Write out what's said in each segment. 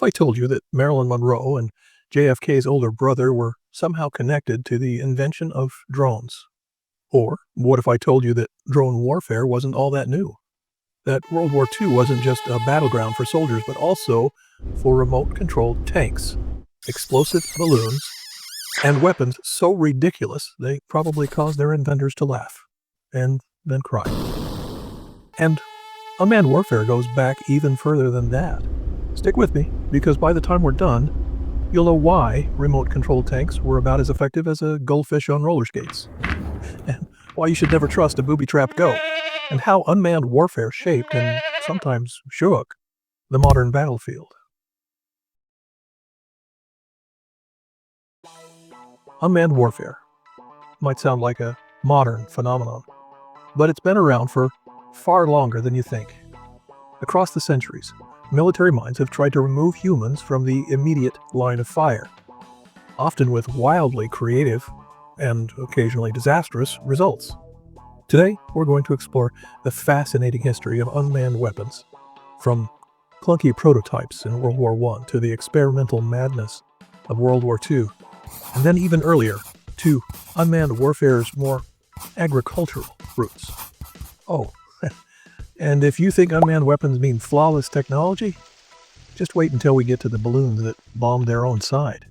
if I told you that Marilyn Monroe and JFK's older brother were somehow connected to the invention of drones? Or what if I told you that drone warfare wasn't all that new? That World War II wasn't just a battleground for soldiers, but also for remote-controlled tanks, explosive balloons, and weapons so ridiculous they probably caused their inventors to laugh and then cry. And unmanned warfare goes back even further than that. Stick with me, because by the time we're done, you'll know why remote-controlled tanks were about as effective as a goldfish on roller skates, and why you should never trust a booby-trapped goat, and how unmanned warfare shaped and sometimes shook the modern battlefield. Unmanned warfare might sound like a modern phenomenon, but it's been around for far longer than you think. Across the centuries, military minds have tried to remove humans from the immediate line of fire, often with wildly creative and occasionally disastrous results. Today, we're going to explore the fascinating history of unmanned weapons, from clunky prototypes in World War I to the experimental madness of World War II, and then even earlier, to unmanned warfare's more agricultural roots. Oh, and if you think unmanned weapons mean flawless technology, just wait until we get to the balloons that bombed their own side.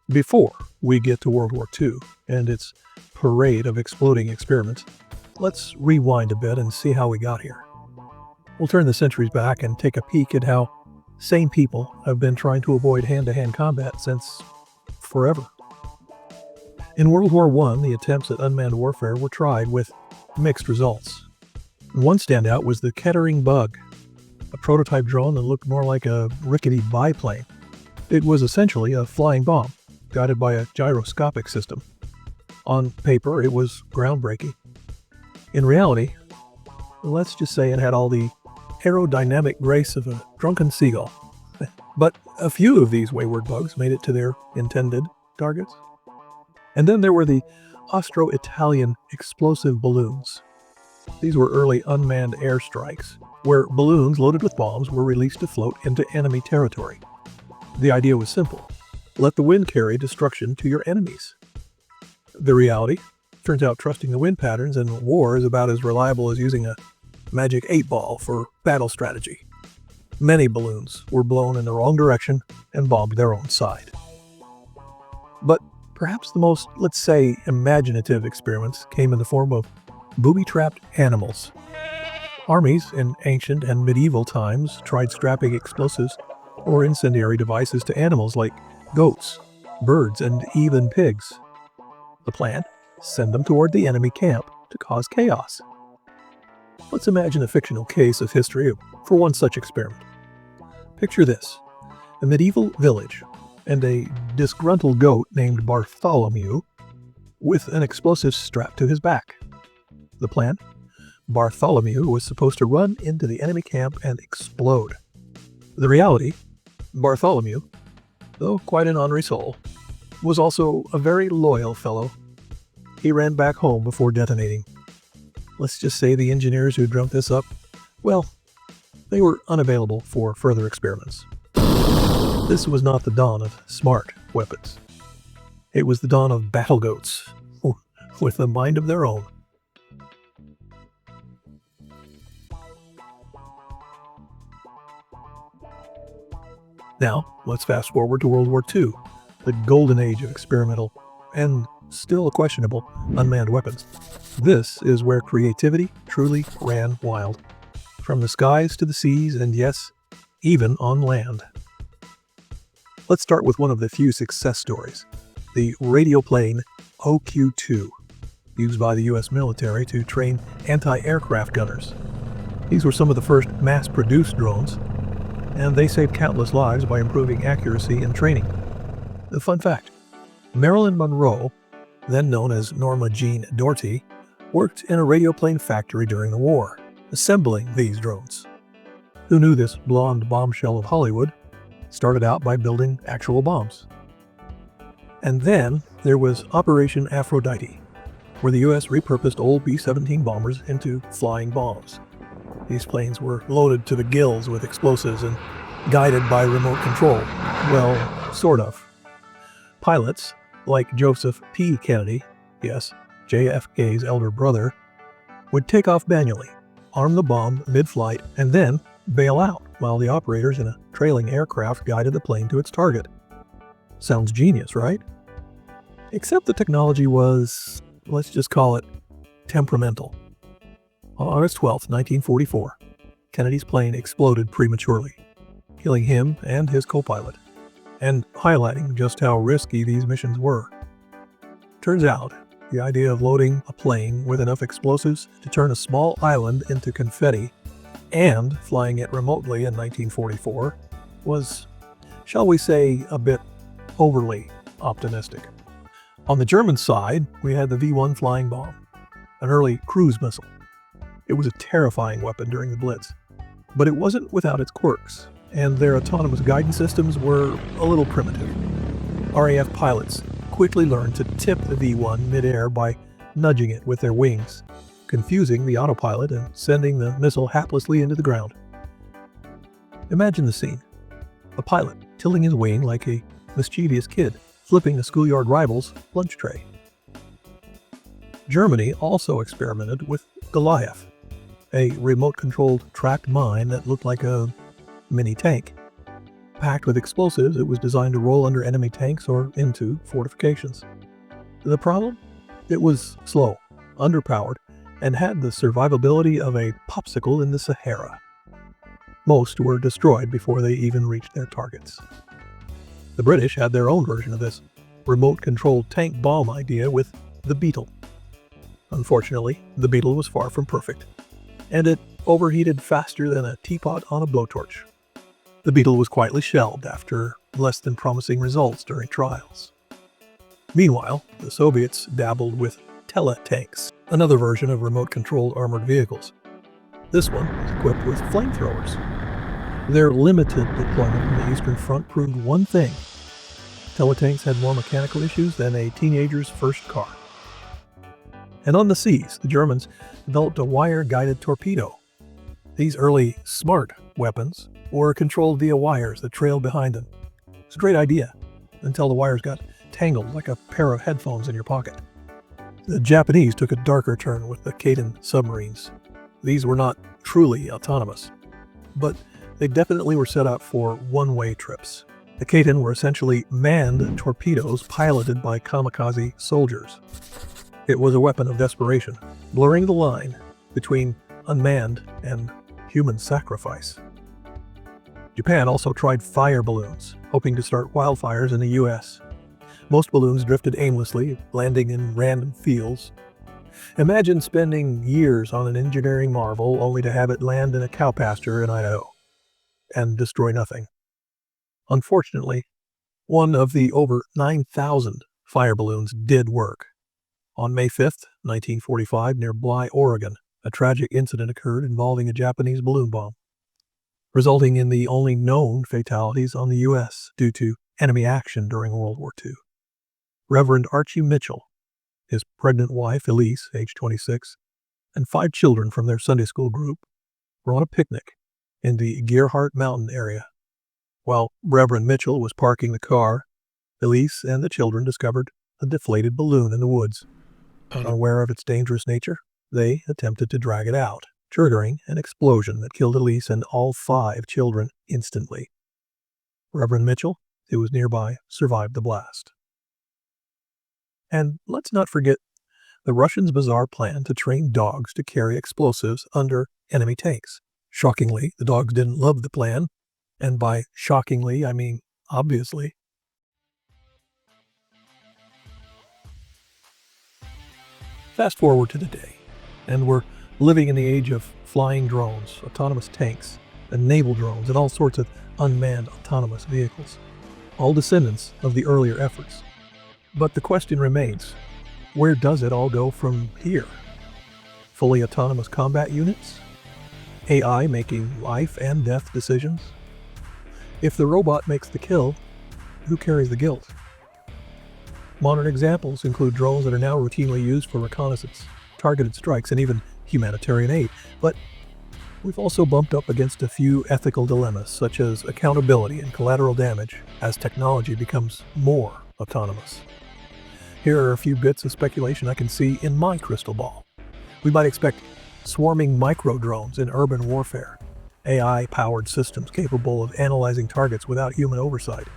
Before we get to World War II and its parade of exploding experiments, let's rewind a bit and see how we got here. We'll turn the centuries back and take a peek at how sane people have been trying to avoid hand-to-hand combat since forever. In World War I, the attempts at unmanned warfare were tried with mixed results. One standout was the Kettering Bug, a prototype drone that looked more like a rickety biplane. It was essentially a flying bomb, guided by a gyroscopic system. On paper, it was groundbreaking. In reality, let's just say it had all the aerodynamic grace of a drunken seagull. But a few of these wayward bugs made it to their intended targets. And then there were the Austro-Italian explosive balloons. These were early unmanned airstrikes, where balloons loaded with bombs were released to float into enemy territory. The idea was simple: let the wind carry destruction to your enemies. The reality turns out trusting the wind patterns in war is about as reliable as using a magic 8-ball for battle strategy. Many balloons were blown in the wrong direction and bombed their own side. But perhaps the most, let's say, imaginative experiments came in the form of booby-trapped animals. Armies in ancient and medieval times tried strapping explosives or incendiary devices to animals like goats, birds, and even pigs. The plan? Send them toward the enemy camp to cause chaos. Let's imagine a fictional case of history for one such experiment. Picture this: a medieval village and a disgruntled goat named Bartholomew with an explosive strapped to his back. The plan? Bartholomew was supposed to run into the enemy camp and explode. The reality? Bartholomew, though quite an ornery soul, was also a very loyal fellow. He ran back home before detonating. Let's just say the engineers who dreamt this up, well, they were unavailable for further experiments. This was not the dawn of smart weapons. It was the dawn of battle goats, with a mind of their own. Now, let's fast forward to World War II, the golden age of experimental and still questionable unmanned weapons. This is where creativity truly ran wild, from the skies to the seas, and yes, even on land. Let's start with one of the few success stories, the radioplane OQ-2, used by the US military to train anti-aircraft gunners. These were some of the first mass-produced drones, and they saved countless lives by improving accuracy and training. A fun fact: Marilyn Monroe, then known as Norma Jean Doherty, worked in a radioplane factory during the war, assembling these drones. Who knew this blonde bombshell of Hollywood started out by building actual bombs? And then there was Operation Aphrodite, where the US repurposed old B-17 bombers into flying bombs. These planes were loaded to the gills with explosives and guided by remote control. Well, sort of. Pilots, like Joseph P. Kennedy, yes, JFK's elder brother, would take off manually, arm the bomb mid-flight, and then bail out while the operators in a trailing aircraft guided the plane to its target. Sounds genius, right? Except the technology was, let's just call it, temperamental. On August 12, 1944, Kennedy's plane exploded prematurely, killing him and his co-pilot, and highlighting just how risky these missions were. Turns out, the idea of loading a plane with enough explosives to turn a small island into confetti and flying it remotely in 1944 was, shall we say, a bit overly optimistic. On the German side, we had the V-1 flying bomb, an early cruise missile. It was a terrifying weapon during the Blitz, but it wasn't without its quirks, and their autonomous guidance systems were a little primitive. RAF pilots quickly learned to tip the V-1 midair by nudging it with their wings, confusing the autopilot and sending the missile haplessly into the ground. Imagine the scene. A pilot tilting his wing like a mischievous kid, flipping a schoolyard rival's lunch tray. Germany also experimented with Goliath, a remote-controlled tracked mine that looked like a mini tank. Packed with explosives, it was designed to roll under enemy tanks or into fortifications. The problem? It was slow, underpowered, and had the survivability of a popsicle in the Sahara. Most were destroyed before they even reached their targets. The British had their own version of this remote-controlled tank bomb idea with the Beetle. Unfortunately, the Beetle was far from perfect, and it overheated faster than a teapot on a blowtorch. The Beetle was quietly shelved after less than promising results during trials. Meanwhile, the Soviets dabbled with teletanks, another version of remote-controlled armored vehicles. This one was equipped with flamethrowers. Their limited deployment on the Eastern Front proved one thing: teletanks had more mechanical issues than a teenager's first car. And on the seas, the Germans developed a wire-guided torpedo. These early smart weapons were controlled via wires that trailed behind them. It's a great idea, until the wires got tangled like a pair of headphones in your pocket. The Japanese took a darker turn with the Kaiten submarines. These were not truly autonomous, but they definitely were set up for one-way trips. The Kaiten were essentially manned torpedoes piloted by kamikaze soldiers. It was a weapon of desperation, blurring the line between unmanned and human sacrifice. Japan also tried fire balloons, hoping to start wildfires in the U.S. Most balloons drifted aimlessly, landing in random fields. Imagine spending years on an engineering marvel only to have it land in a cow pasture in Idaho and destroy nothing. Unfortunately, one of the over 9,000 fire balloons did work. On May 5th, 1945, near Bly, Oregon, a tragic incident occurred involving a Japanese balloon bomb, resulting in the only known fatalities on the U.S. due to enemy action during World War II. Reverend Archie Mitchell, his pregnant wife, Elise, age 26, and 5 children from their Sunday school group were on a picnic in the Gerhardt Mountain area. While Reverend Mitchell was parking the car, Elise and the children discovered a deflated balloon in the woods. Unaware of its dangerous nature, they attempted to drag it out, triggering an explosion that killed Elise and all 5 children instantly. Reverend Mitchell, who was nearby, survived the blast. And let's not forget the Russians' bizarre plan to train dogs to carry explosives under enemy tanks. Shockingly, the dogs didn't love the plan, and by shockingly, I mean obviously. Fast forward to today, and we're living in the age of flying drones, autonomous tanks, and naval drones, and all sorts of unmanned autonomous vehicles, all descendants of the earlier efforts. But the question remains, where does it all go from here? Fully autonomous combat units? AI making life and death decisions? If the robot makes the kill, who carries the guilt? Modern examples include drones that are now routinely used for reconnaissance, targeted strikes, and even humanitarian aid. But We've also bumped up against a few ethical dilemmas, such as accountability and collateral damage, as technology becomes more autonomous. Here are a few bits of speculation I can see in my crystal ball. We might expect swarming micro-drones in urban warfare, AI-powered systems capable of analyzing targets without human oversight.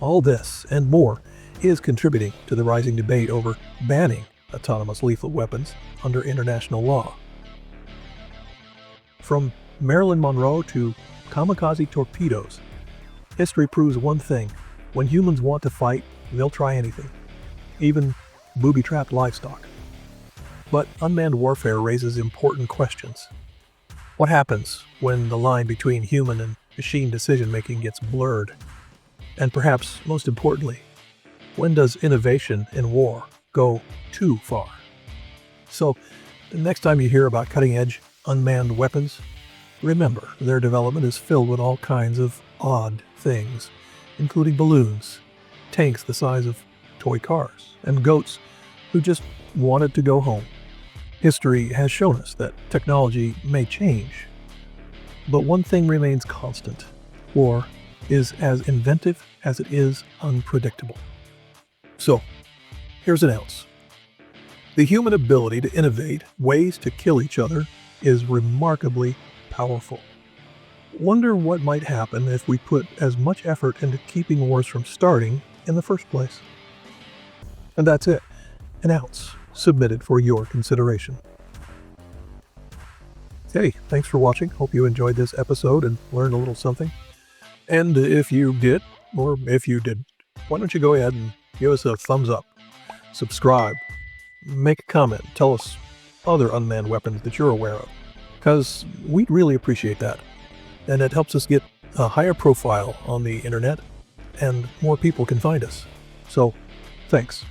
All this and more is contributing to the rising debate over banning autonomous lethal weapons under international law. From Marilyn Monroe to kamikaze torpedoes, history proves one thing: when humans want to fight, they'll try anything, even booby-trapped livestock. But unmanned warfare raises important questions. What happens when the line between human and machine decision-making gets blurred? And perhaps most importantly, when does innovation in war go too far? So, the next time you hear about cutting-edge unmanned weapons, remember their development is filled with all kinds of odd things, including balloons, tanks the size of toy cars, and goats who just wanted to go home. History has shown us that technology may change, but one thing remains constant: war is as inventive as it is unpredictable. So, here's an ounce. The human ability to innovate ways to kill each other is remarkably powerful. Wonder what might happen if we put as much effort into keeping wars from starting in the first place. And that's it. An ounce submitted for your consideration. Hey, thanks for watching. Hope you enjoyed this episode and learned a little something. And if you did, or if you didn't, why don't you go ahead and give us a thumbs up, subscribe, make a comment, tell us other unmanned weapons that you're aware of, because we'd really appreciate that. And it helps us get a higher profile on the internet, and more people can find us. So, thanks.